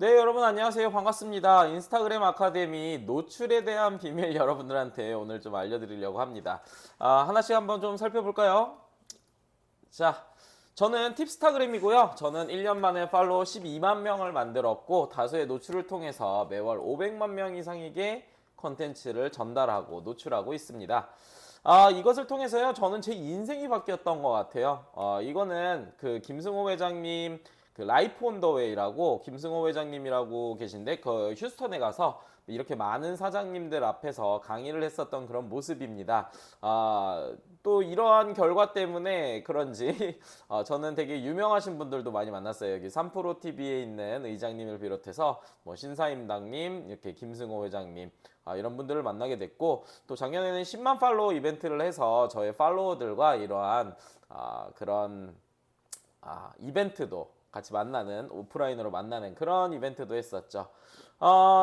네, 여러분 안녕하세요. 반갑습니다. 인스타그램 아카데미 노출에 대한 비밀 여러분들한테 오늘 좀 알려드리려고 합니다. 하나씩 한번 좀 살펴볼까요? 자, 저는 팁스타그램이고요. 저는 1년 만에 팔로워 12만 명을 만들었고 다수의 노출을 통해서 매월 500만 명 이상에게 컨텐츠를 전달하고 노출하고 있습니다. 이것을 통해서요, 저는 제 인생이 바뀌었던 것 같아요. 이거는 그 김승호 회장님, 그 라이프 온 더 웨이라고 김승호 회장님이라고 계신데, 그 휴스턴에 가서 이렇게 많은 사장님들 앞에서 강의를 했었던 그런 모습입니다. 또 이러한 결과 때문에 그런지 저는 되게 유명하신 분들도 많이 만났어요. 여기 3프로 TV에 있는 의장님을 비롯해서 뭐 신사임당님, 이렇게 김승호 회장님, 이런 분들을 만나게 됐고, 또 작년에는 10만 팔로워 이벤트를 해서 저의 팔로워들과 이러한 그런 이벤트도 같이 만나는, 오프라인으로 만나는 그런 이벤트도 했었죠.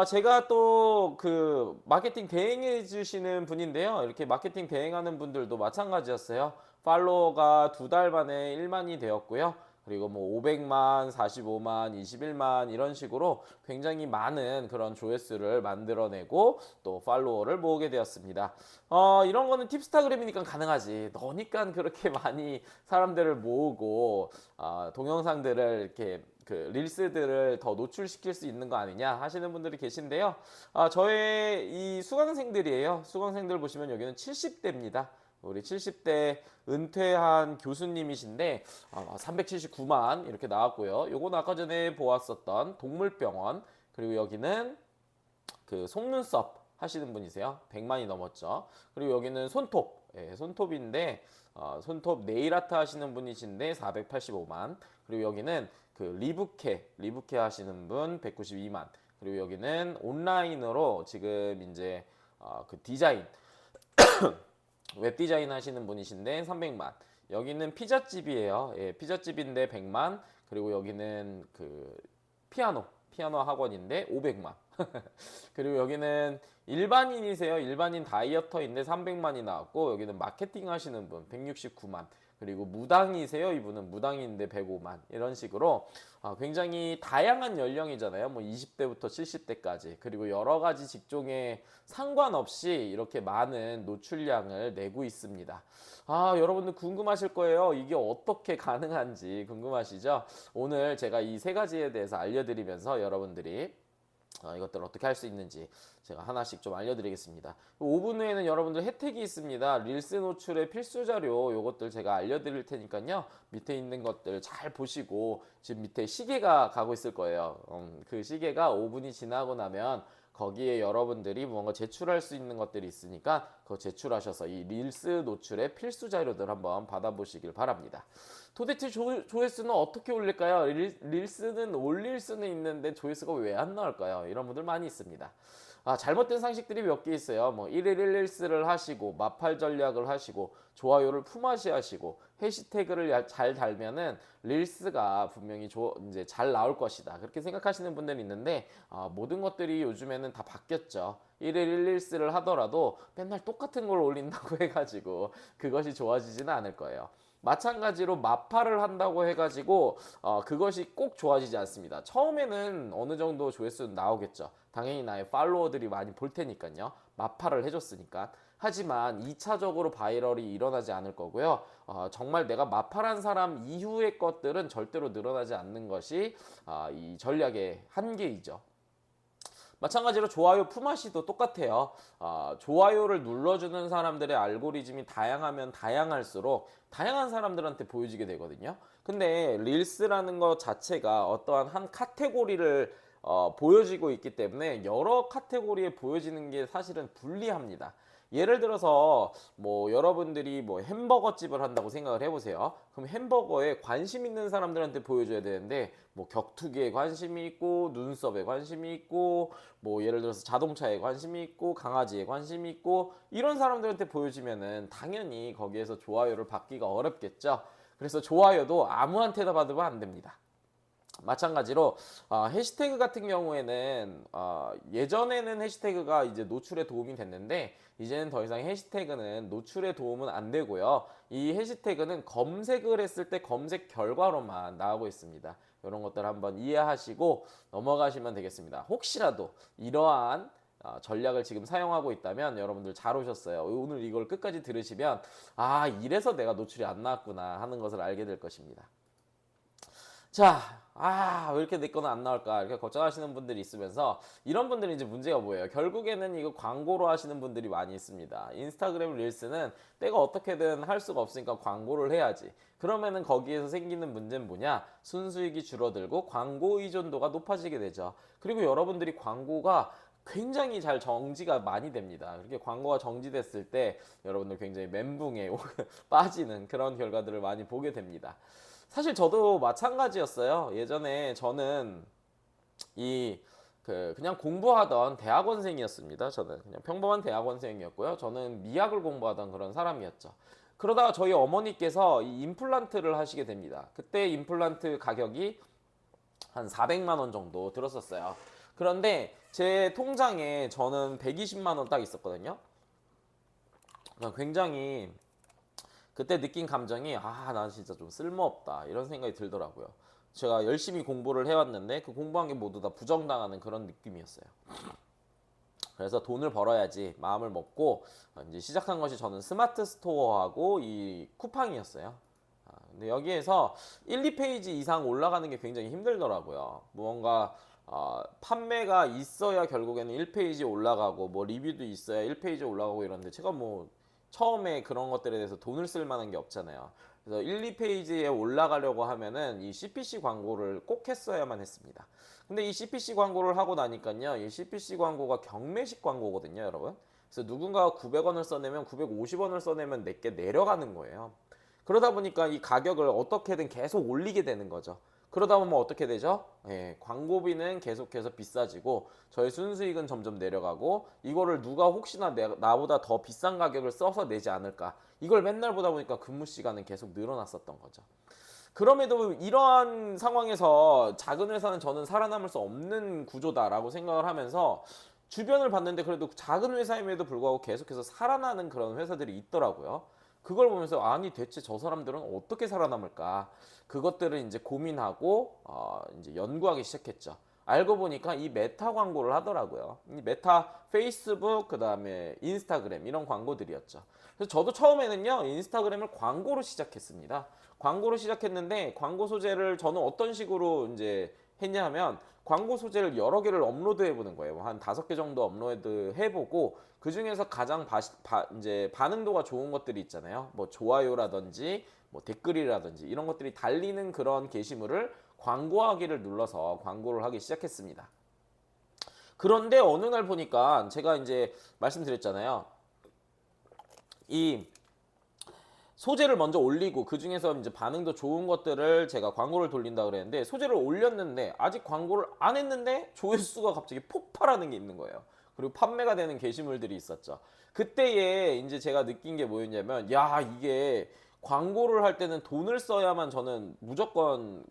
제가 또 그 마케팅 대행해 주시는 분인데요. 이렇게 마케팅 대행하는 분들도 마찬가지였어요. 팔로워가 2달 만에 1만이 되었고요. 그리고 뭐 500만, 45만, 21만 이런 식으로 굉장히 많은 그런 조회수를 만들어내고 또 팔로워를 모으게 되었습니다. 이런 거는 팁스타그램이니까 가능하지. 너니까 그렇게 많이 사람들을 모으고 동영상들을 이렇게 그 릴스들을 더 노출시킬 수 있는 거 아니냐 하시는 분들이 계신데요. 저의 이 수강생들이에요. 수강생들 보시면 여기는 70대입니다. 우리 70대 은퇴한 교수님이신데 379만 이렇게 나왔고요. 요건 아까 전에 보았었던 동물병원, 그리고 여기는 그 속눈썹 하시는 분이세요. 100만이 넘었죠. 그리고 여기는 손톱, 손톱인데 손톱 네일 아트 하시는 분이신데 485만. 그리고 여기는 그 리브케 하시는 분 192만. 그리고 여기는 온라인으로 지금 이제 그 디자인, 웹 디자인 하시는 분이신데 300만. 여기는 피자집이에요. 피자집인데 100만. 그리고 여기는 그 피아노 학원인데 500만. 그리고 여기는 일반인이세요. 일반인 다이어터인데 300만이 나왔고, 여기는 마케팅 하시는 분 169만. 그리고 무당이세요. 이분은 무당인데 105만. 이런 식으로 굉장히 다양한 연령이잖아요. 뭐 20대부터 70대까지. 그리고 여러 가지 직종에 상관없이 이렇게 많은 노출량을 내고 있습니다. 여러분들 궁금하실 거예요. 이게 어떻게 가능한지 궁금하시죠? 오늘 제가 이 세 가지에 대해서 알려드리면서 여러분들이 이것들을 어떻게 할 수 있는지 제가 하나씩 좀 알려드리겠습니다. 5분 후에는 여러분들 혜택이 있습니다. 릴스 노출의 필수 자료 요것들 제가 알려드릴 테니까요. 밑에 있는 것들 잘 보시고, 지금 밑에 시계가 가고 있을 거예요. 그 시계가 5분이 지나고 나면 거기에 여러분들이 뭔가 제출할 수 있는 것들이 있으니까 그거 제출하셔서 이 릴스 노출의 필수 자료들 한번 받아보시길 바랍니다. 도대체 조회수는 어떻게 올릴까요? 릴스는 올릴 수는 있는데 조회수가 왜 안 나올까요? 이런 분들 많이 있습니다. 잘못된 상식들이 몇 개 있어요. 뭐 1일 1릴스를 하시고 마팔 전략을 하시고 좋아요를 품앗이 하시고 해시태그를 잘 달면은 릴스가 분명히 이제 잘 나올 것이다. 그렇게 생각하시는 분들이 있는데 모든 것들이 요즘에는 다 바뀌었죠. 1일 1릴스를 하더라도 맨날 똑같은 걸 올린다고 해가지고 그것이 좋아지지는 않을 거예요. 마찬가지로 마파를 한다고 해가지고 그것이 꼭 좋아지지 않습니다. 처음에는 어느 정도 조회수는 나오겠죠. 당연히 나의 팔로워들이 많이 볼 테니까요. 마파를 해줬으니까. 하지만 2차적으로 바이럴이 일어나지 않을 거고요. 정말 내가 마파란 사람 이후의 것들은 절대로 늘어나지 않는 것이 이 전략의 한계이죠. 마찬가지로 좋아요 품앗이도 똑같아요. 좋아요를 눌러주는 사람들의 알고리즘이 다양하면 다양할수록 다양한 사람들한테 보여지게 되거든요. 근데 릴스라는 것 자체가 어떠한 한 카테고리를 보여지고 있기 때문에 여러 카테고리에 보여지는 게 사실은 불리합니다. 예를 들어서 뭐 여러분들이 뭐 햄버거 집을 한다고 생각을 해보세요. 그럼 햄버거에 관심 있는 사람들한테 보여줘야 되는데 뭐 격투기에 관심이 있고 눈썹에 관심이 있고 뭐 예를 들어서 자동차에 관심이 있고 강아지에 관심이 있고 이런 사람들한테 보여주면은 당연히 거기에서 좋아요를 받기가 어렵겠죠. 그래서 좋아요도 아무한테나 받으면 안 됩니다. 마찬가지로 해시태그 같은 경우에는 예전에는 해시태그가 이제 노출에 도움이 됐는데 이제는 더 이상 해시태그는 노출에 도움은 안 되고요. 이 해시태그는 검색을 했을 때 검색 결과로만 나오고 있습니다. 이런 것들 한번 이해하시고 넘어가시면 되겠습니다. 혹시라도 이러한 전략을 지금 사용하고 있다면 여러분들 잘 오셨어요. 오늘 이걸 끝까지 들으시면 아, 이래서 내가 노출이 안 나왔구나 하는 것을 알게 될 것입니다. 자, 왜 이렇게 내 거는 안 나올까 이렇게 걱정하시는 분들이 있으면서 이런 분들이 이제 문제가 뭐예요? 결국에는 이거 광고로 하시는 분들이 많이 있습니다. 인스타그램 릴스는 내가 어떻게든 할 수가 없으니까 광고를 해야지. 그러면은 거기에서 생기는 문제는 뭐냐? 순수익이 줄어들고 광고 의존도가 높아지게 되죠. 그리고 여러분들이 광고가 굉장히 잘 정지가 많이 됩니다. 그렇게 광고가 정지됐을 때 여러분들 굉장히 멘붕에 빠지는 그런 결과들을 많이 보게 됩니다. 사실 저도 마찬가지였어요. 예전에 저는 그냥 공부하던 대학원생이었습니다. 저는 그냥 평범한 대학원생이었고요. 저는 미학을 공부하던 그런 사람이었죠. 그러다가 저희 어머니께서 이 임플란트를 하시게 됩니다. 그때 임플란트 가격이 한 400만 원 정도 들었었어요. 그런데 제 통장에 저는 120만 원 딱 있었거든요. 굉장히 그때 느낀 감정이 난 진짜 좀 쓸모없다 이런 생각이 들더라고요. 제가 열심히 공부를 해왔는데 그 공부한 게 모두 다 부정당하는 그런 느낌이었어요. 그래서 돈을 벌어야지 마음을 먹고 이제 시작한 것이 저는 스마트 스토어하고 이 쿠팡이었어요. 근데 여기에서 1, 2페이지 이상 올라가는 게 굉장히 힘들더라고요. 무언가 판매가 있어야 결국에는 1페이지 올라가고 뭐 리뷰도 있어야 1페이지 올라가고 이러는데 제가 뭐 처음에 그런 것들에 대해서 돈을 쓸 만한 게 없잖아요. 그래서 1, 2페이지에 올라가려고 하면은 이 CPC 광고를 꼭 했어야만 했습니다. 근데 이 CPC 광고를 하고 나니까요. 이 CPC 광고가 경매식 광고거든요, 여러분. 그래서 누군가가 900원을 써내면 950원을 써내면 내게 내려가는 거예요. 그러다 보니까 이 가격을 어떻게든 계속 올리게 되는 거죠. 그러다 보면 어떻게 되죠? 광고비는 계속해서 비싸지고 저희 순수익은 점점 내려가고 이거를 누가 혹시나 나보다 더 비싼 가격을 써서 내지 않을까 이걸 맨날 보다 보니까 근무 시간은 계속 늘어났었던 거죠. 그럼에도 이러한 상황에서 작은 회사는 저는 살아남을 수 없는 구조다라고 생각을 하면서 주변을 봤는데 그래도 작은 회사임에도 불구하고 계속해서 살아나는 그런 회사들이 있더라고요. 그걸 보면서 아니 대체 저 사람들은 어떻게 살아남을까? 그것들을 이제 고민하고 이제 연구하기 시작했죠. 알고 보니까 이 메타 광고를 하더라고요. 이 메타 페이스북 그다음에 인스타그램 이런 광고들이었죠. 그래서 저도 처음에는요 인스타그램을 광고로 시작했습니다. 광고로 시작했는데 광고 소재를 저는 어떤 식으로 이제 했냐면 광고 소재를 여러 개를 업로드해 보는 거예요. 한 5개 정도 업로드 해보고 그 중에서 가장 이제 반응도가 좋은 것들이 있잖아요. 뭐 좋아요라든지 뭐 댓글이라든지 이런 것들이 달리는 그런 게시물을 광고하기를 눌러서 광고를 하기 시작했습니다. 그런데 어느 날 보니까 제가 이제 말씀드렸잖아요. 이 소재를 먼저 올리고 그 중에서 이제 반응도 좋은 것들을 제가 광고를 돌린다 그랬는데 소재를 올렸는데 아직 광고를 안 했는데 조회수가 갑자기 폭발하는 게 있는 거예요. 그리고 판매가 되는 게시물들이 있었죠. 그때에 이제 제가 느낀 게 뭐였냐면 이게 광고를 할 때는 돈을 써야만 저는 무조건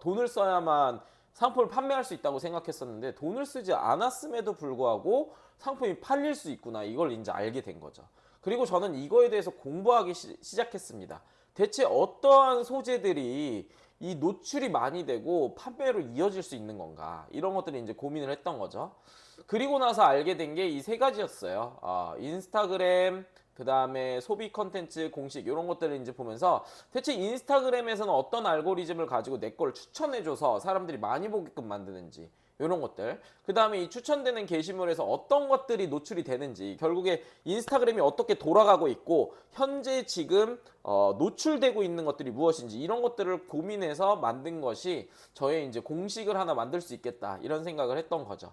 돈을 써야만 상품을 판매할 수 있다고 생각했었는데 돈을 쓰지 않았음에도 불구하고 상품이 팔릴 수 있구나 이걸 이제 알게 된 거죠. 그리고 저는 이거에 대해서 공부하기 시작했습니다. 대체 어떠한 소재들이 이 노출이 많이 되고 판매로 이어질 수 있는 건가 이런 것들을 이제 고민을 했던 거죠. 그리고 나서 알게 된 게 이 세 가지였어요. 인스타그램 그 다음에 소비 컨텐츠 공식 이런 것들을 이제 보면서 대체 인스타그램에서는 어떤 알고리즘을 가지고 내 걸 추천해줘서 사람들이 많이 보게끔 만드는지 이런 것들 그 다음에 이 추천되는 게시물에서 어떤 것들이 노출이 되는지 결국에 인스타그램이 어떻게 돌아가고 있고 현재 지금 노출되고 있는 것들이 무엇인지 이런 것들을 고민해서 만든 것이 저의 이제 공식을 하나 만들 수 있겠다 이런 생각을 했던 거죠.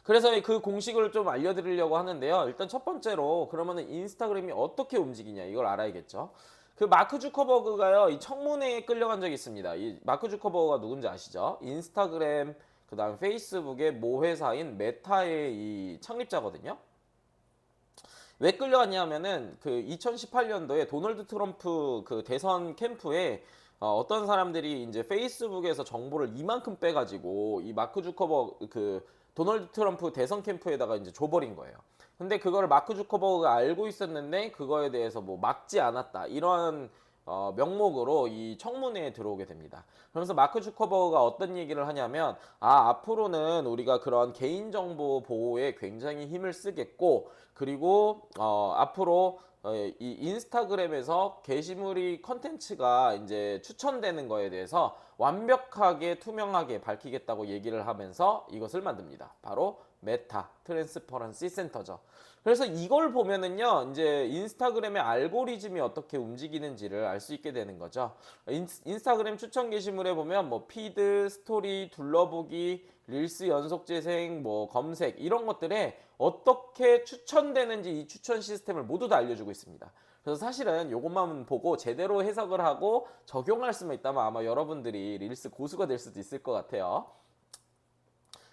그래서 그 공식을 좀 알려드리려고 하는데요. 일단 첫 번째로 그러면은 인스타그램이 어떻게 움직이냐 이걸 알아야겠죠. 그 마크 주커버그가요 이 청문회에 끌려간 적이 있습니다. 이 마크 주커버그가 누군지 아시죠? 인스타그램 그다음 페이스북의 모 회사인 메타의 이 창립자거든요. 왜 끌려갔냐면은 그 2018년도에 도널드 트럼프 그 대선 캠프에 어떤 사람들이 이제 페이스북에서 정보를 이만큼 빼가지고 이 마크 주커버그 그 도널드 트럼프 대선 캠프에다가 이제 줘버린 거예요. 근데 그거를 마크 주커버그가 알고 있었는데 그거에 대해서 뭐 막지 않았다 이런 명목으로 이 청문회에 들어오게 됩니다. 그러면서 마크 주커버그가 어떤 얘기를 하냐면 앞으로는 우리가 그런 개인정보 보호에 굉장히 힘을 쓰겠고 그리고 앞으로 이 인스타그램에서 게시물이 컨텐츠가 이제 추천되는 거에 대해서 완벽하게 투명하게 밝히겠다고 얘기를 하면서 이것을 만듭니다. 바로 메타 트랜스퍼런시 센터죠. 그래서 이걸 보면은요, 이제 인스타그램의 알고리즘이 어떻게 움직이는지를 알 수 있게 되는 거죠. 인스타그램 추천 게시물에 보면 뭐 피드, 스토리, 둘러보기, 릴스 연속 재생, 뭐 검색 이런 것들에 어떻게 추천되는지 이 추천 시스템을 모두 다 알려주고 있습니다. 그래서 사실은 이것만 보고 제대로 해석을 하고 적용할 수만 있다면 아마 여러분들이 릴스 고수가 될 수도 있을 것 같아요.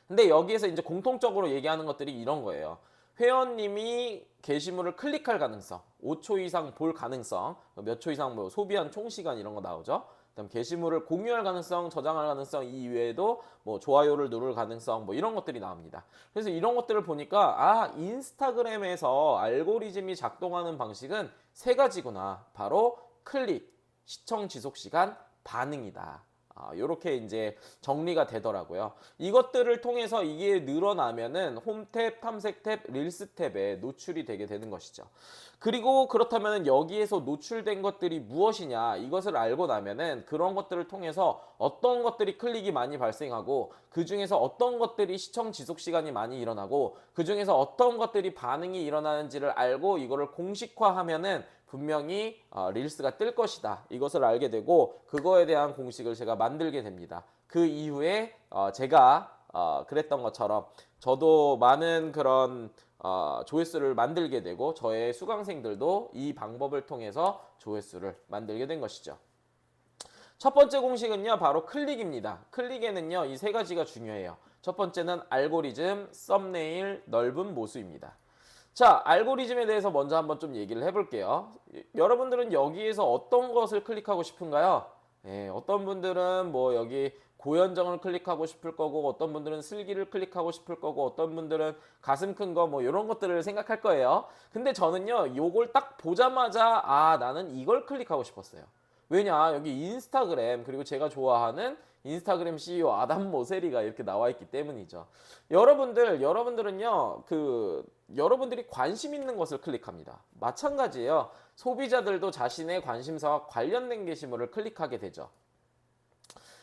근데 여기에서 이제 공통적으로 얘기하는 것들이 이런 거예요. 회원님이 게시물을 클릭할 가능성, 5초 이상 볼 가능성, 몇 초 이상 뭐 소비한 총 시간 이런 거 나오죠. 그다음 게시물을 공유할 가능성, 저장할 가능성 이외에도 뭐 좋아요를 누를 가능성 뭐 이런 것들이 나옵니다. 그래서 이런 것들을 보니까 인스타그램에서 알고리즘이 작동하는 방식은 세 가지구나. 바로 클릭, 시청 지속 시간, 반응이다. 이렇게 이제 정리가 되더라고요. 이것들을 통해서 이게 늘어나면은 홈 탭, 탐색 탭, 릴스 탭에 노출이 되게 되는 것이죠. 그리고 그렇다면 여기에서 노출된 것들이 무엇이냐 이것을 알고 나면은 그런 것들을 통해서 어떤 것들이 클릭이 많이 발생하고 그 중에서 어떤 것들이 시청 지속 시간이 많이 일어나고 그 중에서 어떤 것들이 반응이 일어나는지를 알고 이거를 공식화하면은 분명히 릴스가 뜰 것이다. 이것을 알게 되고 그거에 대한 공식을 제가 만들게 됩니다. 그 이후에 제가 그랬던 것처럼 저도 많은 그런 조회수를 만들게 되고 저의 수강생들도 이 방법을 통해서 조회수를 만들게 된 것이죠. 첫 번째 공식은요 바로 클릭입니다. 클릭에는요 이 세 가지가 중요해요. 첫 번째는 알고리즘, 썸네일, 넓은 모수입니다. 자, 알고리즘에 대해서 먼저 한번 좀 얘기를 해볼게요. 여러분들은 여기에서 어떤 것을 클릭하고 싶은가요? 어떤 분들은 뭐 여기 고현정을 클릭하고 싶을 거고 어떤 분들은 슬기를 클릭하고 싶을 거고 어떤 분들은 가슴 큰 거 뭐 이런 것들을 생각할 거예요. 근데 저는요 요걸 딱 보자마자 나는 이걸 클릭하고 싶었어요. 왜냐 여기 인스타그램 그리고 제가 좋아하는 인스타그램 CEO 아담 모세리가 이렇게 나와 있기 때문이죠. 여러분들은요 여러분들이 관심 있는 것을 클릭합니다. 마찬가지예요. 소비자들도 자신의 관심사와 관련된 게시물을 클릭하게 되죠.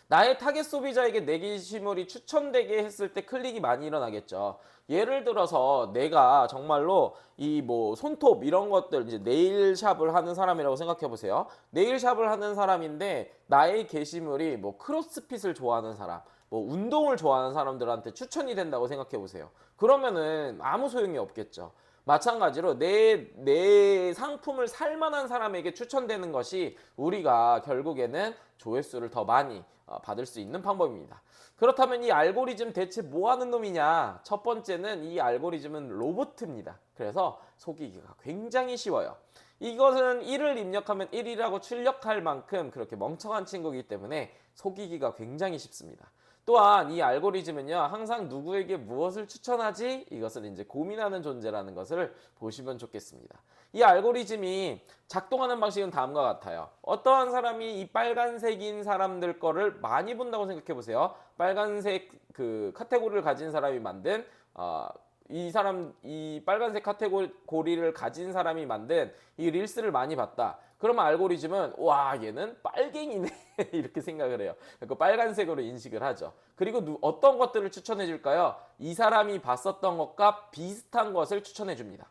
나의 타겟 소비자에게 내 게시물이 추천되게 했을 때 클릭이 많이 일어나겠죠. 예를 들어서 내가 정말로 이 뭐 손톱 이런 것들 이제 네일샵을 하는 사람이라고 생각해 보세요. 네일샵을 하는 사람인데 나의 게시물이 뭐 크로스핏을 좋아하는 사람, 뭐 운동을 좋아하는 사람들한테 추천이 된다고 생각해 보세요. 그러면은 아무 소용이 없겠죠. 마찬가지로 내 상품을 살 만한 사람에게 추천되는 것이 우리가 결국에는 조회수를 더 많이 받을 수 있는 방법입니다. 그렇다면 이 알고리즘 대체 뭐 하는 놈이냐? 첫 번째는 이 알고리즘은 로봇입니다. 그래서 속이기가 굉장히 쉬워요. 이것은 1을 입력하면 1이라고 출력할 만큼 그렇게 멍청한 친구이기 때문에 속이기가 굉장히 쉽습니다. 또한 이 알고리즘은요 항상 누구에게 무엇을 추천하지 이것을 이제 고민하는 존재라는 것을 보시면 좋겠습니다. 이 알고리즘이 작동하는 방식은 다음과 같아요. 어떠한 사람이 이 빨간색인 사람들 거를 많이 본다고 생각해 보세요. 빨간색 그 카테고리를 가진 사람이 만든 이 빨간색 카테고리를 가진 사람이 만든 이 릴스를 많이 봤다. 그러면 알고리즘은 와 얘는 빨갱이네 이렇게 생각을 해요. 그 빨간색으로 인식을 하죠. 그리고 어떤 것들을 추천해 줄까요? 이 사람이 봤었던 것과 비슷한 것을 추천해 줍니다.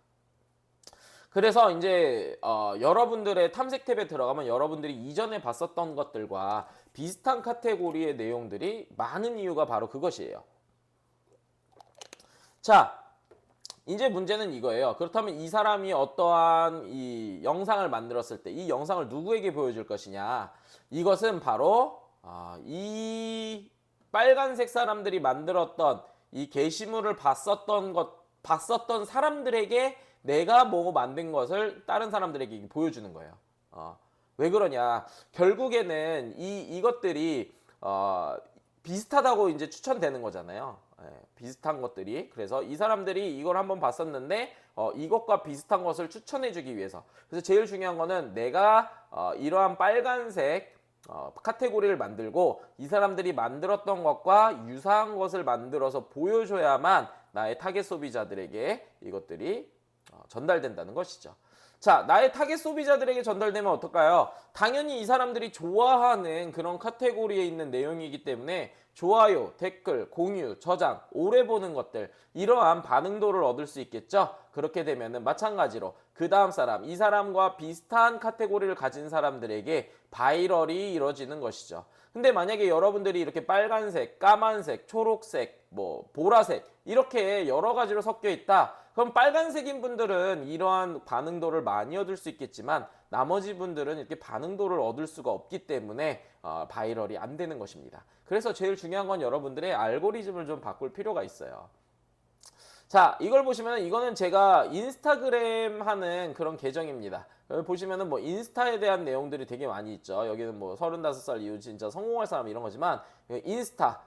그래서 이제 여러분들의 탐색 탭에 들어가면 여러분들이 이전에 봤었던 것들과 비슷한 카테고리의 내용들이 많은 이유가 바로 그것이에요. 자, 이제 문제는 이거예요. 그렇다면 이 사람이 어떠한 이 영상을 만들었을 때 이 영상을 누구에게 보여줄 것이냐? 이것은 바로 이 빨간색 사람들이 만들었던 이 게시물을 봤었던 사람들에게 내가 뭐 만든 것을 다른 사람들에게 보여주는 거예요. 왜 그러냐? 결국에는 이것들이 비슷하다고 이제 추천되는 거잖아요. 예, 비슷한 것들이. 그래서 이 사람들이 이걸 한번 봤었는데 이것과 비슷한 것을 추천해주기 위해서. 그래서 제일 중요한 거는 내가 이러한 빨간색 카테고리를 만들고 이 사람들이 만들었던 것과 유사한 것을 만들어서 보여줘야만 나의 타겟 소비자들에게 이것들이 전달된다는 것이죠. 자, 나의 타겟 소비자들에게 전달되면 어떨까요? 당연히 이 사람들이 좋아하는 그런 카테고리에 있는 내용이기 때문에 좋아요, 댓글, 공유, 저장, 오래 보는 것들, 이러한 반응도를 얻을 수 있겠죠? 그렇게 되면은 마찬가지로 그 다음 사람, 이 사람과 비슷한 카테고리를 가진 사람들에게 바이럴이 이루어지는 것이죠. 근데 만약에 여러분들이 이렇게 빨간색, 까만색, 초록색, 뭐 보라색 이렇게 여러 가지로 섞여 있다. 그럼 빨간색인 분들은 이러한 반응도를 많이 얻을 수 있겠지만 나머지 분들은 이렇게 반응도를 얻을 수가 없기 때문에 바이럴이 안 되는 것입니다. 그래서 제일 중요한 건 여러분들의 알고리즘을 좀 바꿀 필요가 있어요. 자, 이걸 보시면 이거는 제가 인스타그램 하는 그런 계정입니다. 여기 보시면은 뭐 인스타에 대한 내용들이 되게 많이 있죠. 여기는 뭐 35살 이후 진짜 성공할 사람 이런 거지만 인스타,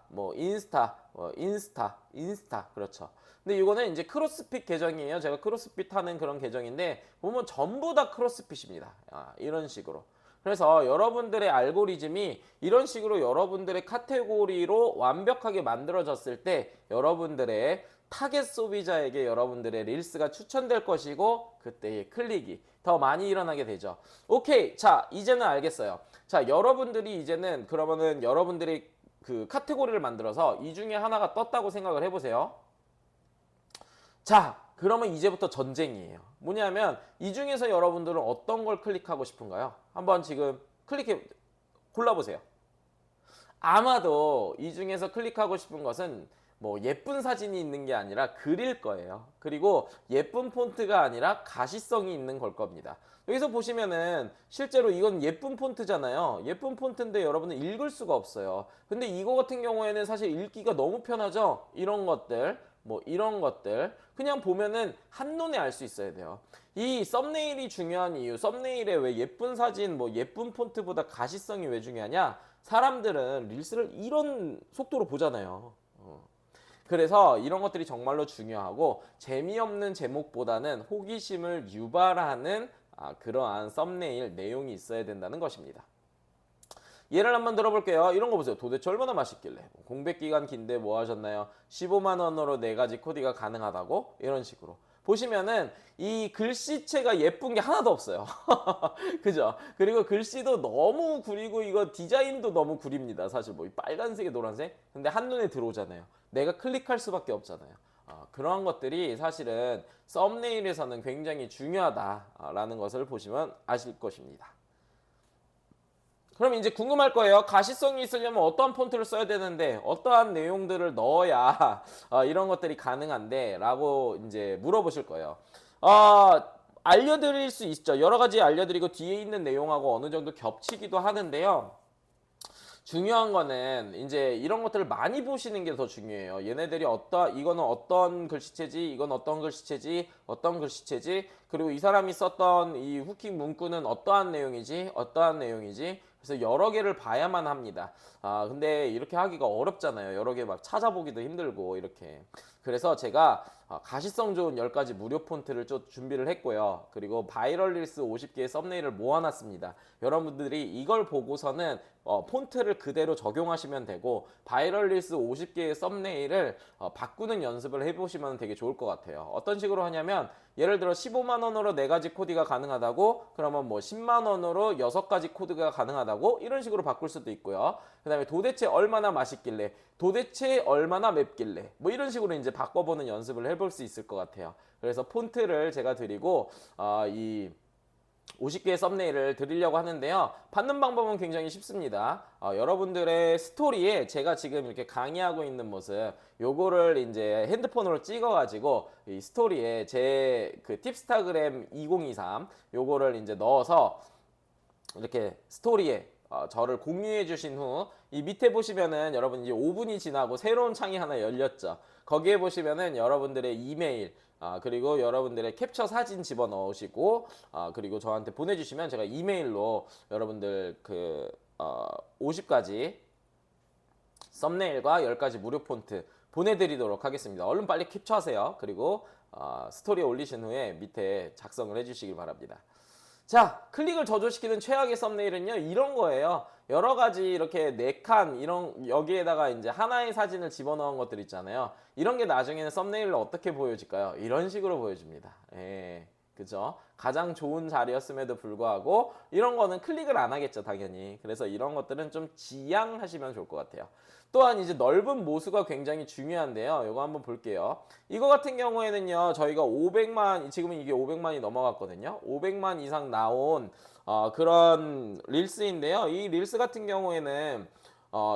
인스타 그렇죠. 근데 이거는 이제 크로스핏 계정이에요. 제가 크로스핏 하는 그런 계정인데 보면 전부 다 크로스핏입니다. 이런 식으로. 그래서 여러분들의 알고리즘이 이런 식으로 여러분들의 카테고리로 완벽하게 만들어졌을 때 여러분들의 타겟 소비자에게 여러분들의 릴스가 추천될 것이고 그때의 클릭이 더 많이 일어나게 되죠. 오케이, 자 이제는 알겠어요. 자, 여러분들이 이제는 그러면은 여러분들이 그 카테고리를 만들어서 이 중에 하나가 떴다고 생각을 해보세요. 자, 그러면 이제부터 전쟁이에요. 뭐냐면 이 중에서 여러분들은 어떤 걸 클릭하고 싶은가요? 한번 지금 골라보세요. 아마도 이 중에서 클릭하고 싶은 것은 뭐 예쁜 사진이 있는 게 아니라 글일 거예요. 그리고 예쁜 폰트가 아니라 가시성이 있는 걸 겁니다. 여기서 보시면은 실제로 이건 예쁜 폰트잖아요. 예쁜 폰트인데 여러분은 읽을 수가 없어요. 근데 이거 같은 경우에는 사실 읽기가 너무 편하죠. 이런 것들, 뭐 이런 것들 그냥 보면은 한눈에 알 수 있어야 돼요. 이 썸네일이 중요한 이유, 썸네일에 왜 예쁜 사진, 뭐 예쁜 폰트보다 가시성이 왜 중요하냐? 사람들은 릴스를 이런 속도로 보잖아요. 그래서 이런 것들이 정말로 중요하고 재미없는 제목보다는 호기심을 유발하는 그러한 썸네일 내용이 있어야 된다는 것입니다. 예를 한번 들어볼게요. 이런 거 보세요. 도대체 얼마나 맛있길래? 공백 기간 긴데 뭐 하셨나요? 15만 원으로 4가지 코디가 가능하다고? 이런 식으로. 보시면은 이 글씨체가 예쁜 게 하나도 없어요. 그죠? 그리고 글씨도 너무 구리고 이거 디자인도 너무 구립니다. 사실 뭐 빨간색에 노란색? 근데 한눈에 들어오잖아요. 내가 클릭할 수밖에 없잖아요. 그러한 것들이 사실은 썸네일에서는 굉장히 중요하다라는 것을 보시면 아실 것입니다. 그럼 이제 궁금할 거예요. 가시성이 있으려면 어떠한 폰트를 써야 되는데 어떠한 내용들을 넣어야 이런 것들이 가능한데 라고 이제 물어보실 거예요. 알려드릴 수 있죠. 여러 가지 알려드리고 뒤에 있는 내용하고 어느 정도 겹치기도 하는데요. 중요한 거는 이제 이런 것들을 많이 보시는 게 더 중요해요. 얘네들이 이거는 어떤 글씨체지, 이건 어떤 글씨체지, 어떤 글씨체지, 그리고 이 사람이 썼던 이 후킹 문구는 어떠한 내용이지, 어떠한 내용이지. 그래서 여러 개를 봐야만 합니다. 근데 이렇게 하기가 어렵잖아요. 여러 개 막 찾아보기도 힘들고 이렇게. 그래서 제가 가시성 좋은 10가지 무료 폰트를 좀 준비를 했고요. 그리고 바이럴 릴스 50개의 썸네일을 모아놨습니다. 여러분들이 이걸 보고서는 폰트를 그대로 적용하시면 되고 바이럴 릴스 50개의 썸네일을 바꾸는 연습을 해보시면 되게 좋을 것 같아요. 어떤 식으로 하냐면 예를 들어 15만 원으로 4가지 코디가 가능하다고 그러면 뭐 10만 원으로 6가지 코드가 가능하다고 이런 식으로 바꿀 수도 있고요. 그 다음에 도대체 얼마나 맛있길래 도대체 얼마나 맵길래 뭐 이런 식으로 이제 바꿔보는 연습을 해볼 수 있을 것 같아요. 그래서 폰트를 제가 드리고 이 50개의 썸네일을 드리려고 하는데요. 받는 방법은 굉장히 쉽습니다. 여러분들의 스토리에 제가 지금 이렇게 강의하고 있는 모습 요거를 이제 핸드폰으로 찍어가지고 이 스토리에 제 그 팁스타그램 2023 요거를 이제 넣어서 이렇게 스토리에 저를 공유해 주신 후 이 밑에 보시면은 여러분 이제 5분이 지나고 새로운 창이 하나 열렸죠. 거기에 보시면은 여러분들의 이메일 그리고 여러분들의 캡처 사진 집어넣으시고 그리고 저한테 보내주시면 제가 이메일로 여러분들 그 50가지 썸네일과 10가지 무료 폰트 보내드리도록 하겠습니다. 얼른 빨리 캡처하세요. 그리고 스토리에 올리신 후에 밑에 작성을 해주시길 바랍니다. 자, 클릭을 저조시키는 최악의 썸네일은요, 이런 거예요. 여러 가지 이렇게 4칸, 이런, 여기에다가 이제 하나의 사진을 집어넣은 것들 있잖아요. 이런 게 나중에는 썸네일로 어떻게 보여질까요? 이런 식으로 보여집니다. 예. 그죠? 가장 좋은 자리였음에도 불구하고 이런 거는 클릭을 안 하겠죠, 당연히. 그래서 이런 것들은 좀 지양하시면 좋을 것 같아요. 또한 이제 넓은 모수가 굉장히 중요한데요. 이거 한번 볼게요. 이거 같은 경우에는요, 저희가 500만, 지금은 이게 500만이 넘어갔거든요. 500만 이상 나온 그런 릴스인데요. 이 릴스 같은 경우에는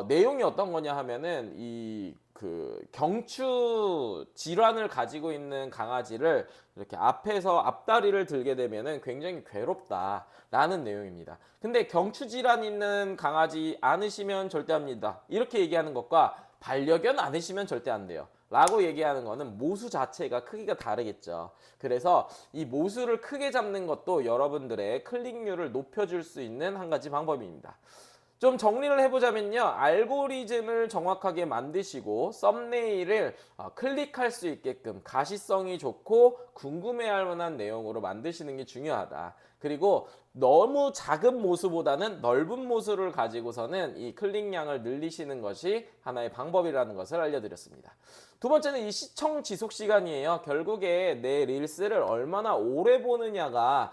내용이 어떤 거냐 하면은 이 그 경추 질환을 가지고 있는 강아지를 이렇게 앞에서 앞다리를 들게 되면은 굉장히 괴롭다라는 내용입니다. 근데 경추 질환 있는 강아지 안으시면 절대 합니다. 이렇게 얘기하는 것과 반려견 안으시면 절대 안 돼요. 라고 얘기하는 거는 모수 자체가 크기가 다르겠죠. 그래서 이 모수를 크게 잡는 것도 여러분들의 클릭률을 높여줄 수 있는 한 가지 방법입니다. 좀 정리를 해보자면요, 알고리즘을 정확하게 만드시고 썸네일을 클릭할 수 있게끔 가시성이 좋고 궁금해할 만한 내용으로 만드시는 게 중요하다. 그리고 너무 작은 모수보다는 넓은 모수를 가지고서는 이 클릭량을 늘리시는 것이 하나의 방법이라는 것을 알려드렸습니다. 두 번째는 이 시청 지속 시간이에요. 결국에 내 릴스를 얼마나 오래 보느냐가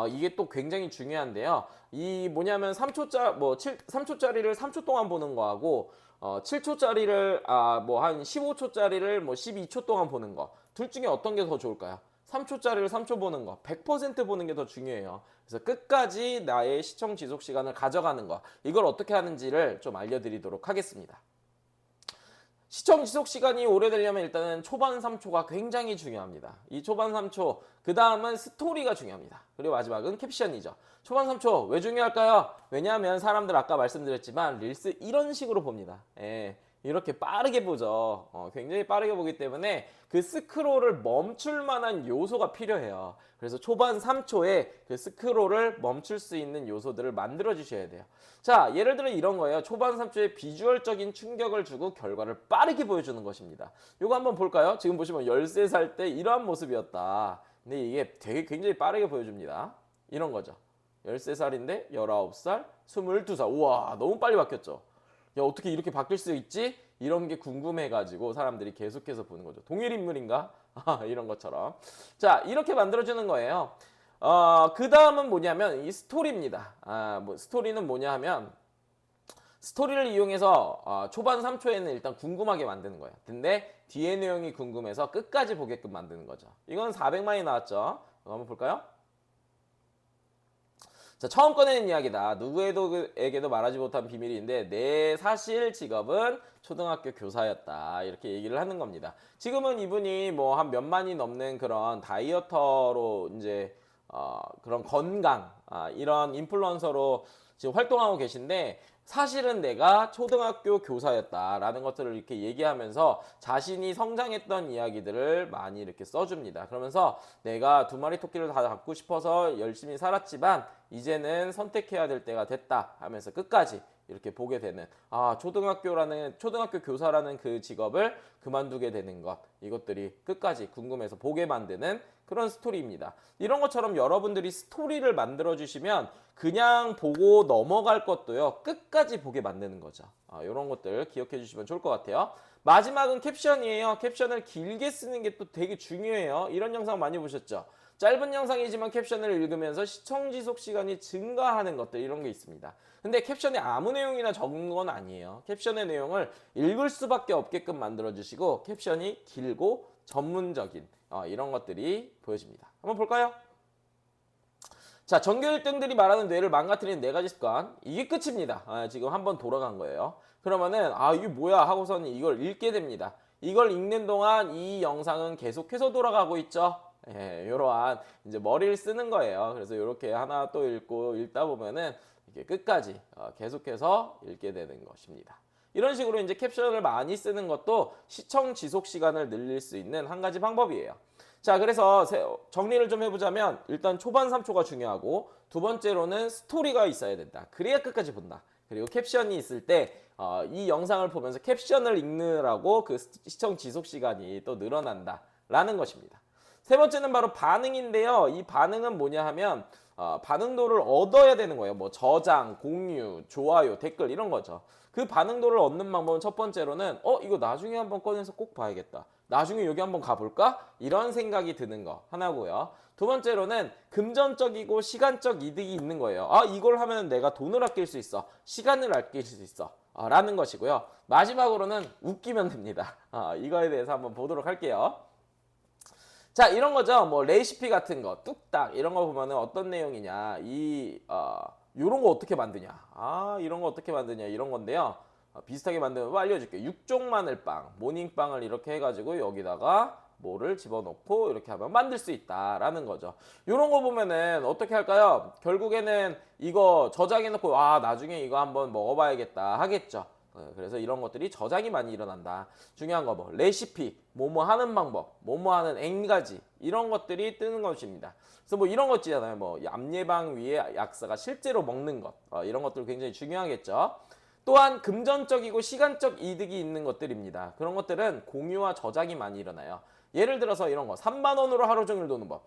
이게 또 굉장히 중요한데요. 이 뭐냐면 3초짜리를 3초 동안 보는 거하고 7초짜리를 뭐 한 15초짜리를 뭐 12초 동안 보는 거. 둘 중에 어떤 게 더 좋을까요? 3초짜리를 3초 보는 거, 100% 보는 게 더 중요해요. 그래서 끝까지 나의 시청 지속 시간을 가져가는 거, 이걸 어떻게 하는지를 좀 알려드리도록 하겠습니다. 시청 지속 시간이 오래되려면 일단은 초반 3초가 굉장히 중요합니다. 이 초반 3초, 그 다음은 스토리가 중요합니다. 그리고 마지막은 캡션이죠. 초반 3초 왜 중요할까요? 왜냐하면 사람들 아까 말씀드렸지만 릴스 이런 식으로 봅니다. 예. 이렇게 빠르게 보죠. 굉장히 빠르게 보기 때문에 그 스크롤을 멈출 만한 요소가 필요해요. 그래서 초반 3초에 그 스크롤을 멈출 수 있는 요소들을 만들어 주셔야 돼요. 자, 예를 들어 이런 거예요. 초반 3초에 비주얼적인 충격을 주고 결과를 빠르게 보여주는 것입니다. 이거 한번 볼까요? 지금 보시면 13살 때 이러한 모습이었다. 근데 이게 되게 굉장히 빠르게 보여줍니다. 이런 거죠. 13살인데 19살, 22살. 우와, 너무 빨리 바뀌었죠. 야, 어떻게 이렇게 바뀔 수 있지? 이런 게 궁금해가지고 사람들이 계속해서 보는 거죠. 동일 인물인가? 이런 것처럼. 자, 이렇게 만들어주는 거예요. 그 다음은 뭐냐면 이 스토리입니다. 스토리는 뭐냐 하면 스토리를 이용해서 초반 3초에는 일단 궁금하게 만드는 거예요. 근데 뒤에 내용이 궁금해서 끝까지 보게끔 만드는 거죠. 이건 400만이 나왔죠. 이거 한번 볼까요? 자, 처음 꺼내는 이야기다. 누구에게도 말하지 못한 비밀인데 내 사실 직업은 초등학교 교사였다. 이렇게 얘기를 하는 겁니다. 지금은 이분이 뭐 한 몇만이 넘는 그런 다이어터로 이제 그런 건강 이런 인플루언서로 지금 활동하고 계신데 사실은 내가 초등학교 교사였다라는 것들을 이렇게 얘기하면서 자신이 성장했던 이야기들을 많이 이렇게 써줍니다. 그러면서 내가 두 마리 토끼를 다 잡고 싶어서 열심히 살았지만 이제는 선택해야 될 때가 됐다 하면서 끝까지 이렇게 보게 되는 초등학교 교사라는 그 직업을 그만두게 되는 것, 이것들이 끝까지 궁금해서 보게 만드는 그런 스토리입니다. 이런 것처럼 여러분들이 스토리를 만들어 주시면 그냥 보고 넘어갈 것도요 끝까지 보게 만드는 거죠. 이런 것들 기억해 주시면 좋을 것 같아요. 마지막은 캡션이에요. 캡션을 길게 쓰는 게 또 되게 중요해요. 이런 영상 많이 보셨죠? 짧은 영상이지만 캡션을 읽으면서 시청 지속 시간이 증가하는 것들, 이런 게 있습니다. 근데 캡션에 아무 내용이나 적은 건 아니에요. 캡션의 내용을 읽을 수밖에 없게끔 만들어 주시고 캡션이 길고 전문적인 이런 것들이 보여집니다. 한번 볼까요? 자, 전교 1등들이 말하는 뇌를 망가뜨리는 4가지 습관, 이게 끝입니다. 지금 한번 돌아간 거예요. 그러면은 이게 뭐야 하고서는 이걸 읽게 됩니다. 이걸 읽는 동안 이 영상은 계속해서 돌아가고 있죠. 이러한 이제 머리를 쓰는 거예요. 그래서 이렇게 하나 또 읽고 읽다 보면은 이게 끝까지 계속해서 읽게 되는 것입니다. 이런 식으로 이제 캡션을 많이 쓰는 것도 시청 지속 시간을 늘릴 수 있는 한 가지 방법이에요. 자, 그래서 정리를 좀 해보자면 일단 초반 3초가 중요하고 두 번째로는 스토리가 있어야 된다. 그래야 끝까지 본다. 그리고 캡션이 있을 때 이 영상을 보면서 캡션을 읽느라고 그 시청 지속 시간이 또 늘어난다라는 것입니다. 세 번째는 바로 반응인데요. 이 반응은 뭐냐 하면 반응도를 얻어야 되는 거예요. 뭐 저장, 공유, 좋아요, 댓글 이런 거죠. 그 반응도를 얻는 방법은 첫 번째로는 이거 나중에 한번 꺼내서 꼭 봐야겠다. 나중에 여기 한번 가볼까? 이런 생각이 드는 거 하나고요. 두 번째로는 금전적이고 시간적 이득이 있는 거예요. 이걸 하면 내가 돈을 아낄 수 있어. 시간을 아낄 수 있어. 라는 것이고요. 마지막으로는 웃기면 됩니다. 이거에 대해서 한번 보도록 할게요. 자, 이런 거죠. 뭐 레시피 같은 거, 뚝딱 이런 거 보면은 어떤 내용이냐, 요런 거 어떻게 만드냐, 이런 거 어떻게 만드냐 이런 건데요. 비슷하게 만드는 거 알려줄게요. 육종 마늘빵, 모닝빵을 이렇게 해가지고 여기다가 뭐를 집어넣고 이렇게 하면 만들 수 있다라는 거죠. 요런 거 보면은 어떻게 할까요? 결국에는 이거 저장해놓고 나중에 이거 한번 먹어봐야겠다 하겠죠. 그래서 이런 것들이 저장이 많이 일어난다. 중요한 거 뭐 레시피, 뭐뭐 하는 방법, 뭐뭐 하는 N가지 이런 것들이 뜨는 것입니다. 그래서 뭐 이런 거 있잖아요. 뭐 암 예방 위에 약사가 실제로 먹는 것 이런 것들 굉장히 중요하겠죠. 또한 금전적이고 시간적 이득이 있는 것들입니다. 그런 것들은 공유와 저장이 많이 일어나요. 예를 들어서 이런 거 3만 원으로 하루 종일 노는 법,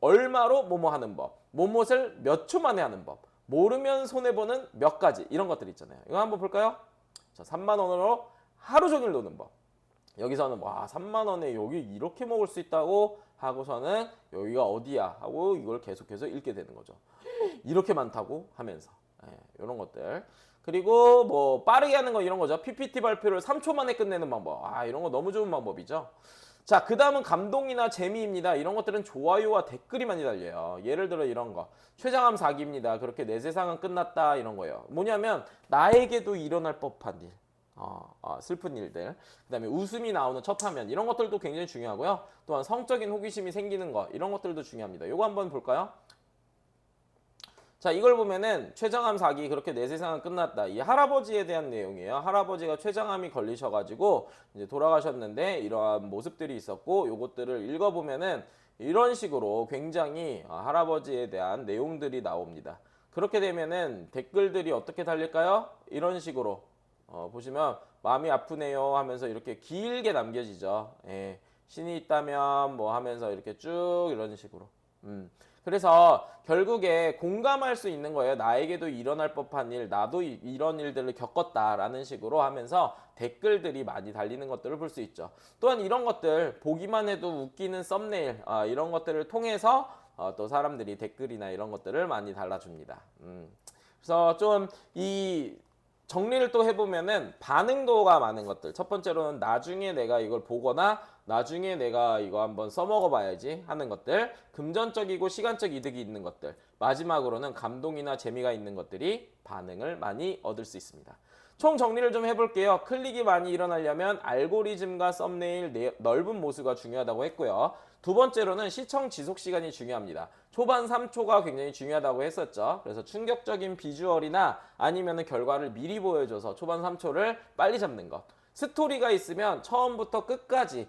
얼마로 뭐뭐 하는 법, 뭐뭇을 몇 초 만에 하는 법, 모르면 손해보는 몇 가지 이런 것들 있잖아요. 이거 한번 볼까요? 자, 3만 원으로 하루 종일 노는 법. 여기서는 3만 원에 여기 이렇게 먹을 수 있다고 하고서는 여기가 어디야 하고 이걸 계속해서 읽게 되는 거죠. 이렇게 많다고 하면서 이런 것들. 그리고 뭐 빠르게 하는 거 이런 거죠. PPT 발표를 3초 만에 끝내는 방법. 이런 거 너무 좋은 방법이죠. 자, 그 다음은 감동이나 재미입니다. 이런 것들은 좋아요와 댓글이 많이 달려요. 예를 들어 이런 거. 최장암 4기입니다. 그렇게 내 세상은 끝났다 이런 거예요. 뭐냐면 나에게도 일어날 법한 일. 슬픈 일들. 그 다음에 웃음이 나오는 첫 화면. 이런 것들도 굉장히 중요하고요. 또한 성적인 호기심이 생기는 거. 이런 것들도 중요합니다. 이거 한번 볼까요? 자, 이걸 보면은 췌장암 4기 그렇게 내 세상은 끝났다. 이 할아버지에 대한 내용이에요. 할아버지가 췌장암이 걸리셔가지고 이제 돌아가셨는데 이러한 모습들이 있었고 요것들을 읽어보면은 이런 식으로 굉장히 할아버지에 대한 내용들이 나옵니다. 그렇게 되면은 댓글들이 어떻게 달릴까요? 이런 식으로 보시면 마음이 아프네요 하면서 이렇게 길게 남겨지죠. 신이 있다면 뭐 하면서 이렇게 쭉 이런 식으로. 그래서 결국에 공감할 수 있는 거예요. 나에게도 일어날 법한 일, 나도 이런 일들을 겪었다라는 식으로 하면서 댓글들이 많이 달리는 것들을 볼 수 있죠. 또한 이런 것들 보기만 해도 웃기는 썸네일 이런 것들을 통해서 또 사람들이 댓글이나 이런 것들을 많이 달아줍니다. 그래서 좀 이 정리를 또 해보면은 반응도가 많은 것들. 첫 번째로는 나중에 내가 이걸 보거나 나중에 내가 이거 한번 써먹어 봐야지 하는 것들. 금전적이고 시간적 이득이 있는 것들. 마지막으로는 감동이나 재미가 있는 것들이 반응을 많이 얻을 수 있습니다. 총 정리를 좀 해볼게요. 클릭이 많이 일어나려면 알고리즘과 썸네일 넓은 모수가 중요하다고 했고요. 두 번째로는 시청 지속 시간이 중요합니다. 초반 3초가 굉장히 중요하다고 했었죠. 그래서 충격적인 비주얼이나 아니면 결과를 미리 보여줘서 초반 3초를 빨리 잡는 것. 스토리가 있으면 처음부터 끝까지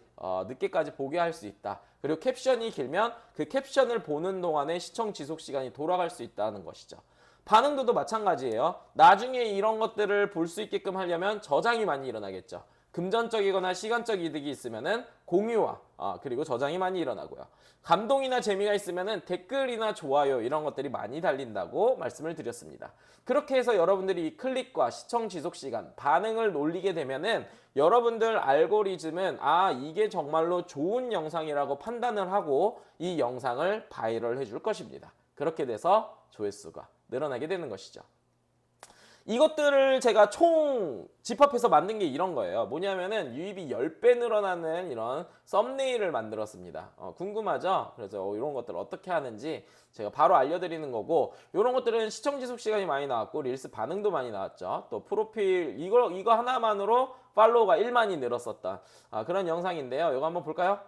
늦게까지 보게 할 수 있다. 그리고 캡션이 길면 그 캡션을 보는 동안에 시청 지속 시간이 돌아갈 수 있다는 것이죠. 반응도도 마찬가지예요. 나중에 이런 것들을 볼 수 있게끔 하려면 저장이 많이 일어나겠죠. 금전적이거나 시간적 이득이 있으면은 공유와 그리고 저장이 많이 일어나고요. 감동이나 재미가 있으면은 댓글이나 좋아요 이런 것들이 많이 달린다고 말씀을 드렸습니다. 그렇게 해서 여러분들이 이 클릭과 시청 지속 시간, 반응을 올리게 되면은 여러분들 알고리즘은 이게 정말로 좋은 영상이라고 판단을 하고 이 영상을 바이럴 해줄 것입니다. 그렇게 돼서 조회수가 늘어나게 되는 것이죠. 이것들을 제가 총 집합해서 만든 게 이런 거예요. 뭐냐면은 유입이 10배 늘어나는 이런 썸네일을 만들었습니다. 궁금하죠? 그래서 이런 것들 어떻게 하는지 제가 바로 알려드리는 거고, 이런 것들은 시청 지속 시간이 많이 나왔고 릴스 반응도 많이 나왔죠. 또 프로필 이거 하나만으로 팔로워가 1만이 늘었었던 그런 영상인데요. 이거 한번 볼까요?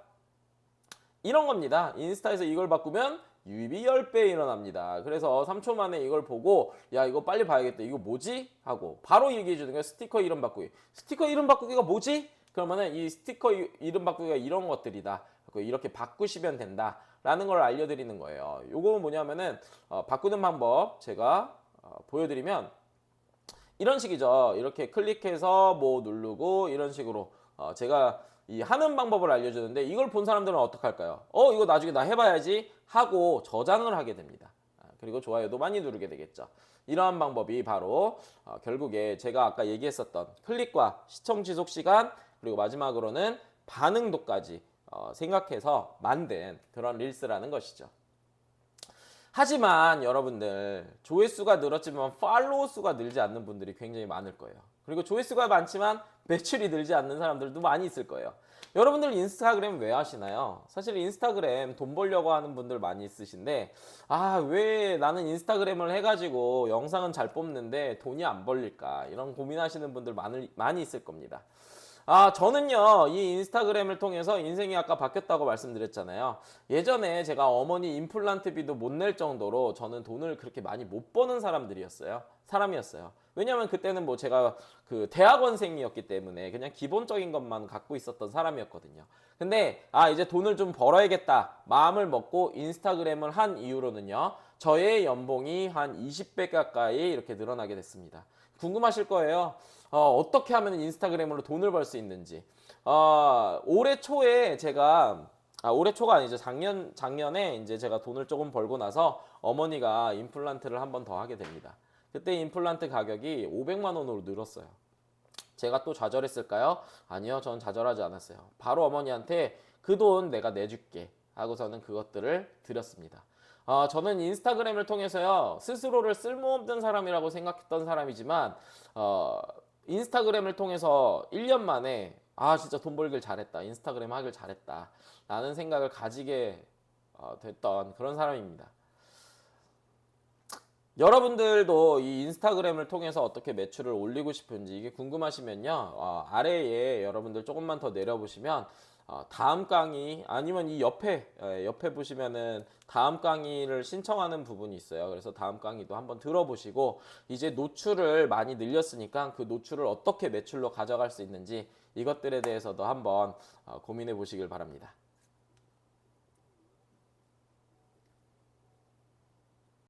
이런 겁니다. 인스타에서 이걸 바꾸면 유입이 10배 일어납니다. 그래서 3초 만에 이걸 보고 야 이거 빨리 봐야겠다. 이거 뭐지? 하고 바로 얘기해 주는 거예요. 스티커 이름 바꾸기. 스티커 이름 바꾸기가 뭐지? 그러면은 이 스티커 이름 바꾸기가 이런 것들이다. 이렇게 바꾸시면 된다. 라는 걸 알려드리는 거예요. 요거 뭐냐면은 바꾸는 방법 제가 보여드리면 이런 식이죠. 이렇게 클릭해서 뭐 누르고 이런 식으로 제가 이 하는 방법을 알려주는데 이걸 본 사람들은 어떻게 할까요? 이거 나중에 나 해봐야지 하고 저장을 하게 됩니다. 그리고 좋아요도 많이 누르게 되겠죠. 이러한 방법이 바로 결국에 제가 아까 얘기했었던 클릭과 시청 지속 시간 그리고 마지막으로는 반응도까지 생각해서 만든 그런 릴스라는 것이죠. 하지만 여러분들 조회수가 늘었지만 팔로우 수가 늘지 않는 분들이 굉장히 많을 거예요. 그리고 조회수가 많지만 매출이 늘지 않는 사람들도 많이 있을 거예요. 여러분들 인스타그램 왜 하시나요? 사실 인스타그램 돈 벌려고 하는 분들 많이 있으신데 왜 나는 인스타그램을 해가지고 영상은 잘 뽑는데 돈이 안 벌릴까 이런 고민하시는 분들 많이 있을 겁니다. 저는요, 이 인스타그램을 통해서 인생이 아까 바뀌었다고 말씀드렸잖아요. 예전에 제가 어머니 임플란트비도 못 낼 정도로 저는 돈을 그렇게 많이 못 버는 사람이었어요. 왜냐면 그때는 뭐 제가 그 대학원생이었기 때문에 그냥 기본적인 것만 갖고 있었던 사람이었거든요. 근데 이제 돈을 좀 벌어야겠다 마음을 먹고 인스타그램을 한 이후로는요, 저의 연봉이 한 20배 가까이 이렇게 늘어나게 됐습니다. 궁금하실 거예요. 어떻게 하면 인스타그램으로 돈을 벌 수 있는지. 올해 초에 제가 올해 초가 아니죠. 작년에 이제 제가 돈을 조금 벌고 나서 어머니가 임플란트를 한 번 더 하게 됩니다. 그때 임플란트 가격이 500만 원으로 늘었어요. 제가 또 좌절했을까요? 아니요, 전 좌절하지 않았어요. 바로 어머니한테 그 돈 내가 내줄게 하고서는 그것들을 드렸습니다. 저는 인스타그램을 통해서요, 스스로를 쓸모없는 사람이라고 생각했던 사람이지만 인스타그램을 통해서 1년 만에 진짜 돈 벌길 잘했다, 인스타그램 하길 잘했다 라는 생각을 가지게 됐던 그런 사람입니다. 여러분들도 이 인스타그램을 통해서 어떻게 매출을 올리고 싶은지 이게 궁금하시면요, 아래에 여러분들 조금만 더 내려보시면 다음 강의 아니면 이 옆에 보시면은 다음 강의를 신청하는 부분이 있어요. 그래서 다음 강의도 한번 들어보시고 이제 노출을 많이 늘렸으니까 그 노출을 어떻게 매출로 가져갈 수 있는지 이것들에 대해서도 한번 고민해 보시길 바랍니다.